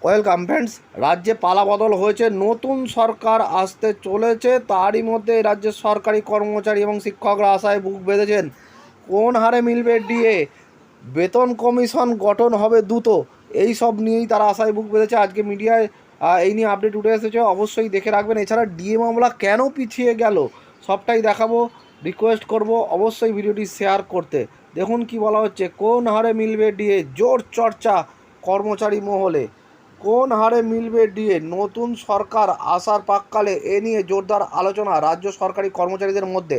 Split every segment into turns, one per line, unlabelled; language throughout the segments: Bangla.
Welcome friends. রাজ্যে পালাবদল হয়েছে, নতুন সরকার আসতে চলেছে। তারই মধ্যে রাজ্যের সরকারি কর্মচারী এবং শিক্ষকরা আশায় বুক বেঁধেছেন। কোন হারে মিলবে ডিএ, বেতন কমিশন গঠন হবে দ্রুত, এই সব নিয়েই তারা আশায় বুক বেঁধেছে। আজকে মিডিয়ায় এই নিয়ে আপডেট উঠে এসেছে, অবশ্যই দেখে রাখবেন। এছাড়া ডিএ মামলা কেন পিছিয়ে গেল সবটাই দেখাবো। রিকোয়েস্ট করব অবশ্যই ভিডিওটি শেয়ার করতে। দেখুন কি বলা হচ্ছে, কোন হারে মিলবে ডিএ, জোর চর্চা কর্মচারী মহলে। কোন হারে মিলবে ডিএ, নতুন সরকার আসার প্রাক্কালে এ নিয়ে জোরদার আলোচনা রাজ্য সরকারি কর্মচারীদের মধ্যে।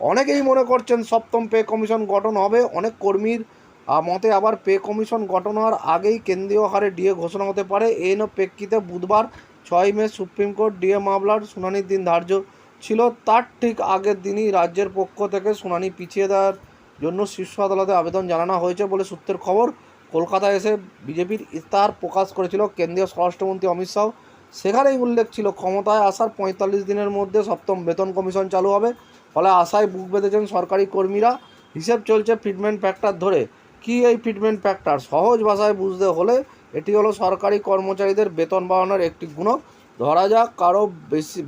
অনেকেই মনে করছেন সপ্তম পে কমিশন গঠন হবে। অনেক কর্মীর মতে আবার পে কমিশন গঠন হওয়ার আগেই কেন্দ্রীয় হারে ডিএ ঘোষণা হতে পারে। এই প্রেক্ষিতে বুধবার 6 মে সুপ্রিম কোর্ট ডিএ মামলার শুনানির দিন ধার্য ছিল। তার ঠিক আগের দিনই রাজ্যের পক্ষ থেকে শুনানি পিছিয়ে দেওয়ার জন্য শীর্ষ আদালতে আবেদন জানানো হয়েছে বলে সূত্রের খবর। কলকাতায় এসে বিজেপির ইস্তাহার প্রকাশ করেছিল কেন্দ্রীয় স্বরাষ্ট্রমন্ত্রী অমিত শাহ। সেখানেই উল্লেখ ছিল ক্ষমতায় আসার 45 দিনের মধ্যে সপ্তম বেতন কমিশন চালু হবে। ফলে আশায় বুক বেঁধেছেন সরকারি কর্মীরা। হিসেব চলছে ফিটমেন্ট ফ্যাক্টর ধরে। কি এই ফিটমেন্ট ফ্যাক্টর? সহজ ভাষায় বুঝতে হলে এটি হলো সরকারি কর্মচারীদের বেতন বাড়ানোর একটি গুণক। ধরা যাক কারো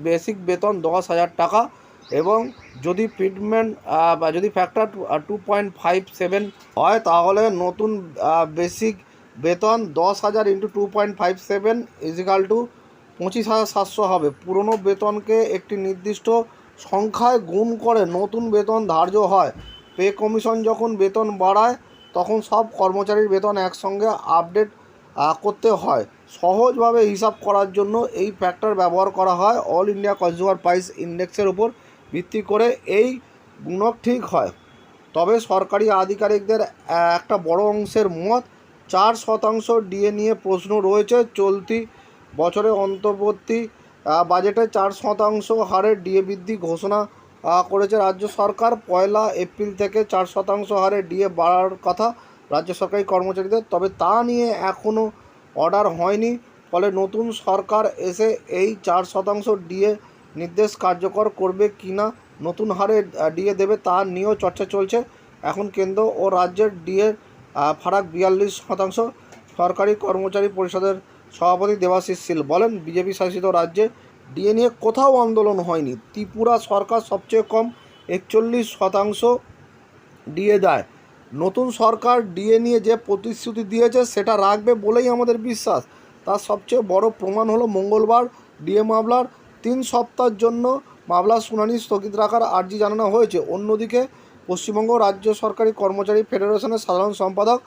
বেসিক বেতন 10,000 টাকা, এবং যদি ফিটমেন্ট যদি ফ্যাক্টর 2.57 হয়, তাহলে নতুন বেসিক বেতন 10,000 ইন্টু 2.57 ইজিক্যাল টু 25,700 হবে। পুরনো বেতনকে একটি নির্দিষ্ট সংখ্যায় গুণ করে নতুন বেতন ধার্য হয়। পে কমিশন যখন বেতন বাড়ায় তখন সব কর্মচারীর বেতন একসঙ্গে আপডেট করতে হয়। সহজভাবে হিসাব করার জন্য এই ফ্যাক্টর ব্যবহার করা হয়। অল ইন্ডিয়া কনজিউমার প্রাইস ইন্ডেক্সের উপর ভিত্তি করে এই গুণক ঠিক হয়। তবে সরকারি আধিকারিকদের একটা বড় অংশের মত, 4% ডিএ নিয়ে প্রশ্ন রয়েছে। চলতি বছরে অন্তর্বর্তী বাজেটে 4% হারে ডিএ বৃদ্ধি ঘোষণা করেছে রাজ্য সরকার। 1 এপ্রিল থেকে 4% হারে ডিএ বাড়ার কথা রাজ্য সরকারি কর্মচারীদের, তবে তা নিয়ে এখনও অর্ডার হয়নি। ফলে নতুন সরকার এসে এই 4% ডিএ নির্দেশ কার্যকর করবে কি না, নতুন হারে ডিএ দেবে তা নিয়েও চর্চা চলছে। এখন কেন্দ্র ও রাজ্যের ডিএর ফারাক 42%। সরকারি কর্মচারী পরিষদের সভাপতি দেবাশিস শীল বলেন, বিজেপি শাসিত রাজ্যে ডিএ নিয়ে কোথাও আন্দোলন হয়নি। ত্রিপুরা সরকার সবচেয়ে কম 41% ডিএ দেয়। নতুন সরকার ডিএ নিয়ে যে প্রতিশ্রুতি দিয়েছে সেটা রাখবে বলেই আমাদের বিশ্বাস। তার সবচেয়ে বড় প্রমাণ হলো মঙ্গলবার ডিএ মামলার 3 সপ্তাহের জন্য মামলার শুনানি স্থগিত রাখার আর্জি জানানো হয়েছে। অন্যদিকে পশ্চিমবঙ্গ রাজ্য সরকারি কর্মচারী ফেডারেশনের সাধারণ সম্পাদক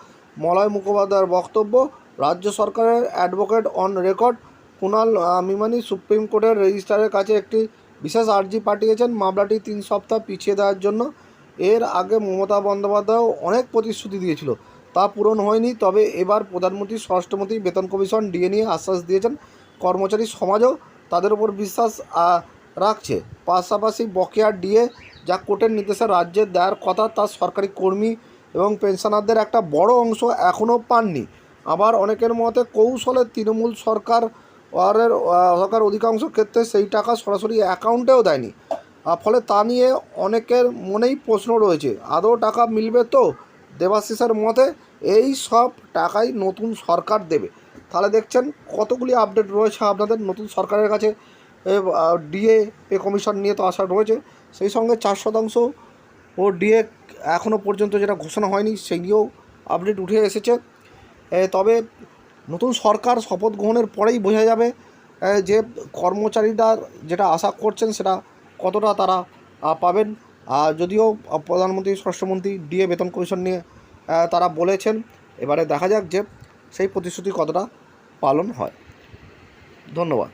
মলয় মুখোপাধ্যায়ের বক্তব্য, রাজ্য সরকারের advocate on record Kunal Mimani supreme কোর্টের রেজিস্ট্রারের কাছে একটি বিশেষ আর্জি পাঠিয়েছেন মামলাটি 3 সপ্তাহ পিছিয়ে দেওয়ার জন্য। এর আগে মমতা বন্দ্যোপাধ্যায়ও অনেক প্রতিশ্রুতি দিয়েছিল, তা পূরণ হয়নি। তবে এবার প্রধানমন্ত্রী স্বরাষ্ট্রমন্ত্রী বেতন কমিশন ডিএ নিয়ে আশ্বাস দিয়েছেন। কর্মচারী সমাজও তাদের উপর বিশ্বাস রাখছে। পাশাপাশি বকেয়া ডিএ যা কোর্টের নির্দেশে রাজ্যের দেওয়ার কথা, তা সরকারি কর্মী এবং পেনশনারদের একটা বড় অংশ এখনও পাননি। আবার অনেকের মতে কৌশলে তৃণমূল সরকার অধিকাংশ ক্ষেত্রে সেই টাকা সরাসরি অ্যাকাউন্টেও দেয়নি। ফলে তা নিয়ে অনেকের মনেই প্রশ্ন রয়েছে, আদৌ টাকা মিলবে তো? দেবাশিসের মতে এই সব টাকাই নতুন সরকার দেবে। তাহলে দেখছেন কতগুলি আপডেট রয়েছে আপনাদের নতুন সরকারের কাছে। ডিএ পে কমিশন নিয়ে তো আশা রয়েছে, সেই সঙ্গে 4% ও ডিএ এখনও পর্যন্ত যেটা ঘোষণা হয়নি সেটিও আপডেট উঠে এসেছে। তবে নতুন সরকার শপথ গ্রহণের পরেই বোঝা যাবে যে কর্মচারীরা যেটা আশা করছেন সেটা কতটা তারা পাবেন। যদিও প্রধানমন্ত্রী স্বরাষ্ট্রমন্ত্রী ডিএ বেতন কমিশন নিয়ে তারা বলেছেন, এবারে দেখা যাক যে সেই প্রতিশ্রুতি কতটা পালন হয়। ধন্যবাদ।